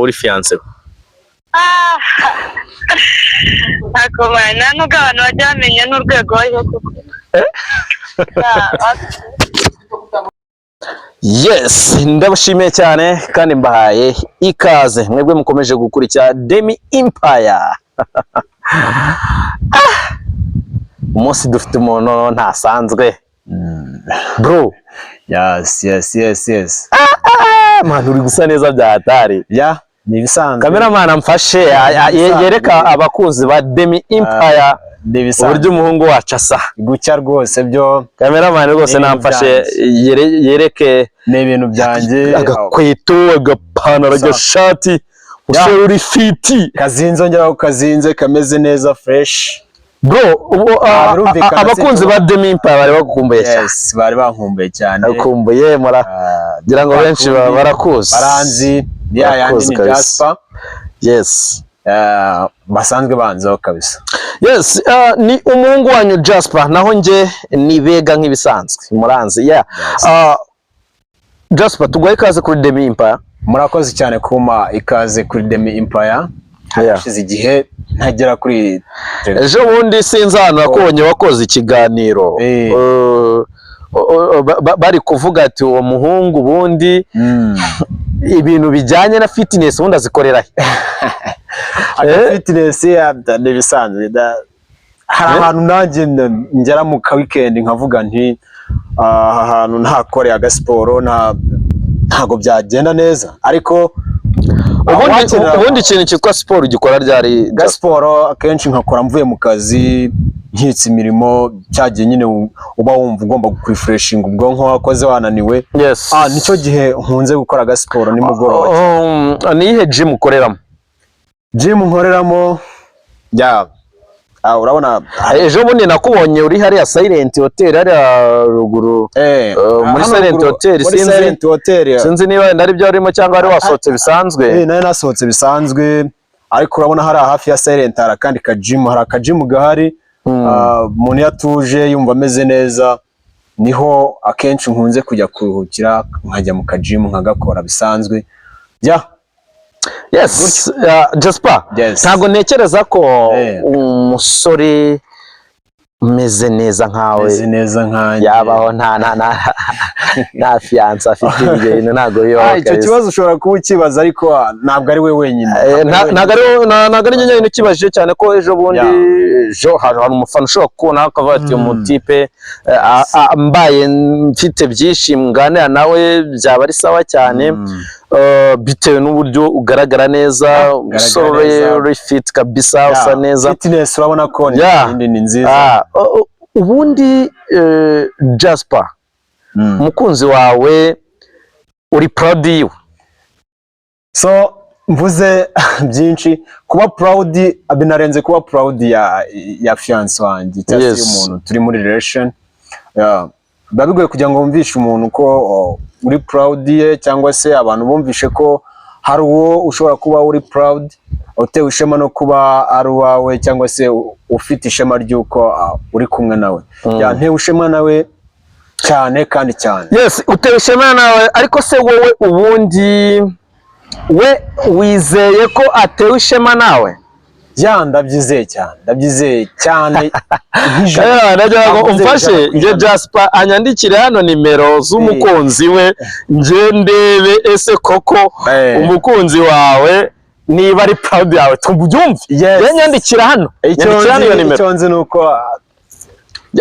uri fiance? Akomana nuko abantu bajya bamenya n'urwego aho kuko. Yes, ndabashimiye cyane kandi mbahaye ikaze mwebwe mukomeje gukurikira Demi Empire. Umunsi dufite umuntu ntasanzwe. Bro, yes. Man, uri gusa neza bya hatari. Ni bisanzwe. Cameraman amfashe yereka abakunzi ba Demi Empire uburyo umuhungu wacu asa. Gucya rwose byo. Cameraman rwose namfashe yereke n'ibintu byanjye. Agakweto, agapantaro, agashati, usore uri fiti. Kazinzo njya kazinze kameze neza fresh. Bro, abakunzi ba Demi Empire bari bakumbuye cyane. Yes, bari bankumbuye cyane. Bakumbuye gira ngo benshi barakuzi. Baranzi yandi ni Jasper. Yes. Basanzwe banzaho kabisa. Yes, ni umuhungu wanyu Jasper, naho nje ni bega nk'ibisanzwe muranzi. Jasper, tugoye ikaze kuri Demi Empire. Murakoze cyane kuma ikaze kuri Demi Empire. Hashize igihe ntagera kuri ejo bundi sinzana nakubonye wakoze ikiganiro. Bari kuvuga ati uwo muhungu bundi ibintu bijyanye na fitness ubundi azikorera fitness n'ibisanzwe hari ahantu nanjye ngera mu weekend nkavuga nti ahantu ntakoreye agasiporo ntago byagenda neza, ariko ubundi ikintu cyitwa siporo gikora ryari gasiporo akenshi nkakora mvuye mu kazi nkitse imirimo cyagiye nyine uba wumva ugomba gurefreshinga ubwonko wakoze wananiwe. Yes. Nicyo gihe nkunze gukora gasiporo nimugoroba. Nihe gym ukoreramo? Gym nkoreramo urabona ejo bundi nakubonye uri hariya Silent Hotel hariya ruguru muri Silent Hotel. Sinzi niba ndari byo arimo cyangwa ari wasohotse bisanzwe. Nayo nasohotse bisanzwe, ariko urabona hari hafi ya Silent hari kandi ka gym, hari aka gym gahari. Umuntu yatuje yumva ameze neza niho akenshi nkunze kujya kuruhukira nkajya mu ka gym nkagakora bisanzwe. Yes, Jasper, ntago ntekereza ko umusore meze neza nkawe yabaho nta fiance afite ibintu ntago bibaho. Icyo kibazo ushobora kuba ukibaza, ariko ntabwo ari we wenyine. Ntago ari nyine ukibajije cyane ko ejo bundi hari umufana ushobora kubona akavuga ati umutipe mbaye mfite byinshi nganira nawe byaba ari sawa cyane bitewe n'uburyo ugaragara neza, usore fit kabisa, usa neza. Fitness urabona ko ni nziza. Ubundi Jasper, umukunzi wawe uri proud yiwe? So mvuze byinshi, kuba proud abinarenze kuba proud ya fiance wanjye cyangwa se umuntu turi muri relation. Babigoye kugira ngo bumvishe umuntu ko uri proud ye, cyangwa se abantu bumvishe ko hari uwo ushobora kuba uri proud, utewe ishema no kuba ari wawe, cyangwa se ufite ishema ry'uko uri kumwe nawe. Ntewe ishema nawe cyane kandi cyane. Yes, utewe ishema nawe, ariko se wowe ubundi we wizeye ko atewe ishema nawe? Ndabyizeye cyane. Ndagira ngo umfashe nge Jasper anyandikire hano nimero z'umukunzi we, nge ndebe ese koko umukunzi wawe niba ari proud yawe tubyumve. Nyandikira hano, iyo nimero. Icyo nzi nuko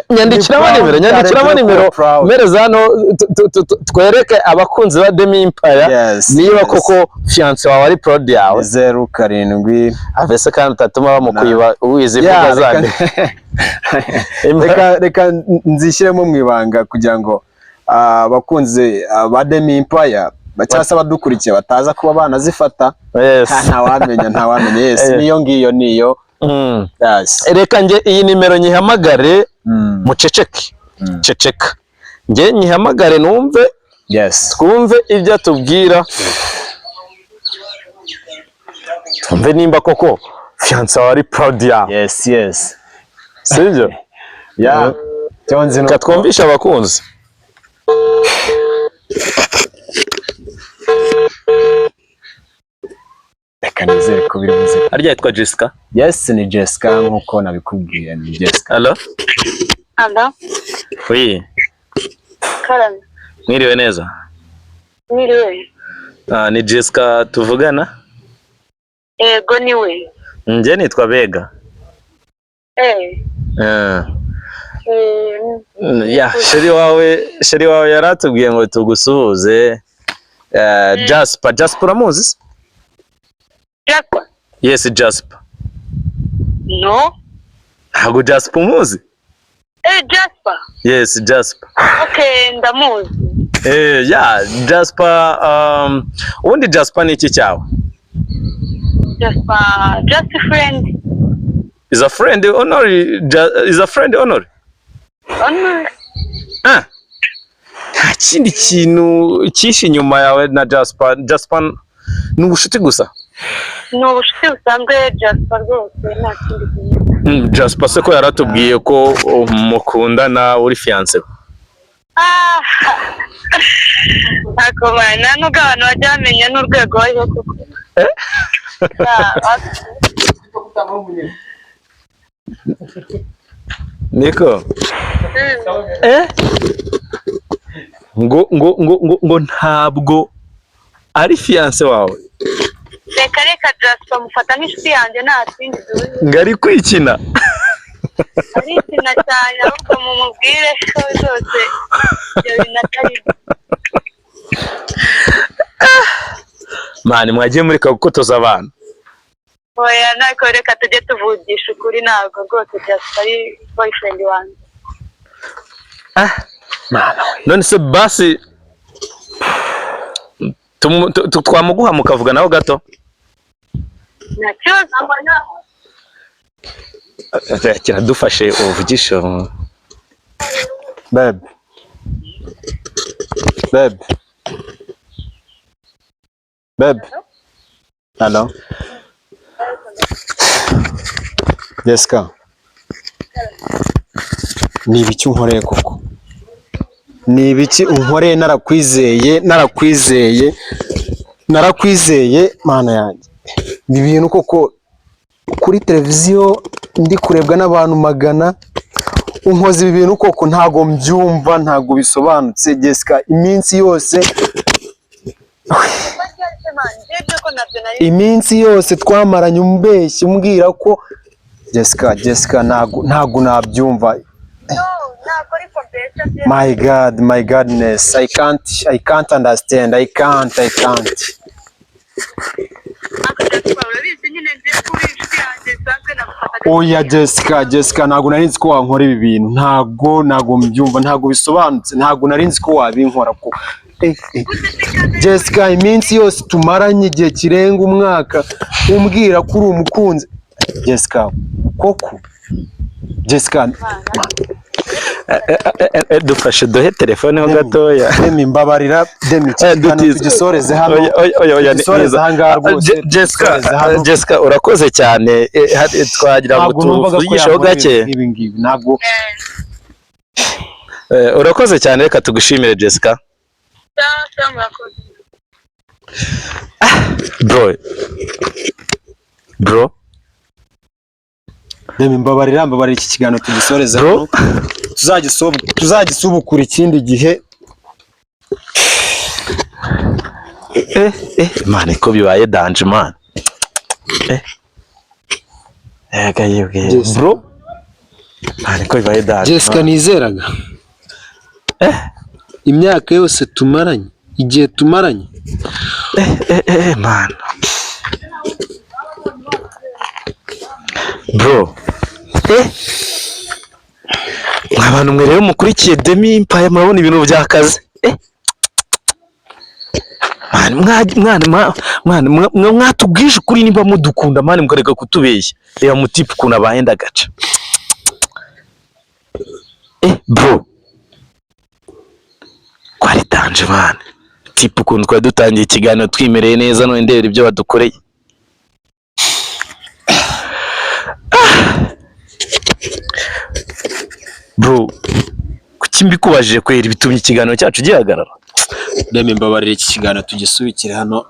nyandikiramo nimero mereza hano twereke abakunzi ba Demi Empire niba koko fiance wawe ari proud yawe. 07 avese kandi utatuma bamukwiba uwizi vuga zande. Reka nzishyiremo mu ibanga kugira ngo abakunzi ba Demi Empire bacyasa badukurikiye bataza kuba banazifata. Ntawamenya. Yes, niyo ngiyo niyo. Reka nge iyi nimero nyihamagare muceceke. Ceceka nge nyihamagare numve. Twumve ibyo atubwira, twumve nimba koko fiance wawe ari proud yawe. Sibyo? Katwumvisha abakunzi. reka nizere ko biri buze. Harya yitwa Jessica? Yes, ni Jessica nkuko nabikubwiye, ni Jessica. Hello? Hello? Oui. Karame. Mwiriwe neza? Mwiriwe. Ni Jessica tuvugana? Ego niwe. Nje nitwa Mbega. Ya, sheri wawe yaratubwiye ngo tugusuhuze. Jasper uramuzi? Jasper? Yes, Jasper. No. Ntabwo Jasper umuzi? Jasper? Yes, Jasper. Okay, ndamuzi. Yeah, Jasper, ubundi Jasper ni iki cyawe? Jasper, just a friend. Is a friend honorary? Is a friend honorary? Honorary? Nta kindi kintu cyinshi inyuma yawe na Jasper. Jasper ni ubushuti gusa? Ni ubushuti busanzwe Jasper rwose, nta kindi kintu. Jasper se ko yaratubwiye ko mukundana uri fiancé? Ntabwo nta nubwo abantu bajya bamenya n'urwego wariho kuko. Niko? Ngo ntabwo ari fiancé wawe? Reka Jasper mufata nk'inshuti yanjye nta kindi duhuye. Ngari kwikina? Arikina cyane ahubwo mumubwire ko zose ibyo bintu atari. Mani mwagiye mureka gukotoza abantu? Oya nako reka tujye tuvugisha ukuri, ntabwo rwose Jasper ari boyfriend wanjye. None se basi twamuguha mukavuga naho gato? Nta kibazo. Kiradufashe uvugisho. Babe. Hello? Jessica. Ni ibiki unkoreye koko? Ni ibiki unkoreye narakwizeye mana yanjye. Ni ibintu koko kuri televiziyo ndi kurebwa n'abantu magana, unkoze ibi bintu koko ntago mbyumva, ntago bisobanutse. Jessica, iminsi yose twamaranye umbeshyi umbwira ko Jessica ntago nabyumva. My godness, I can't understand. I can't. Oya Jessica ntago nari nzi ko wankora ibi bintu, ntago mbyumva, ntago bisobanutse, ntago nari nzi ko wabinkora ko. Jessica, iminsi yose tumaranye igihe kirenga umwaka umbwira ko uri umukunzi. Jessica koko dufashe duhe telefone ho gatoya. Demi mbabarira, Demi tugisoreze hano. Jessica urakoze cyane, twagira ngo tuvugisheho gake. Ntabwo urakoze cyane, reka tugushimire Jessica. Bro Demi mbabarira iki kiganiro tugisoreze hano. Tuzagisubukura ikindi gihe. Man, ko bibaye danger man. Bro man, ko bibaye danger. Jessica nizeraga imyaka yose tumaranye, igihe tumaranye. Man bro, abantu mwe rero mukurikiye Demi Empire murabona ibintu byakaze. Mwana mwatubwije ukuri nimba mudukunda mani, mukareka kutubeshya. Reba mutipe kuna abahenda gaca. Bro kwari danje man, tipe ukuntu twari dutangiye ikiganiro twimereye neza, none ndebera ibyo badukoreye. Bro kuki mbikubajije kwera bitumye ikiganiro cyacu gihagarara? Demi mbabarira iki kiganiro tugisubikire hano.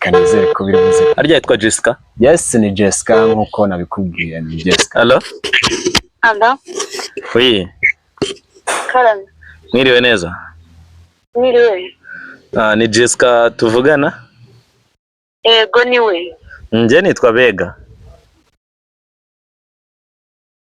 reka nizere ko biri buze. Harya yitwa Jessica? Yes, ni Jessica nkuko nabikubwiye, ni Jessica. Hello? Hello? Oui. Karame. Mwiriwe neza? Mwiriwe. Ni Jessica tuvugana? Ego niwe. Nje nitwa Mbega.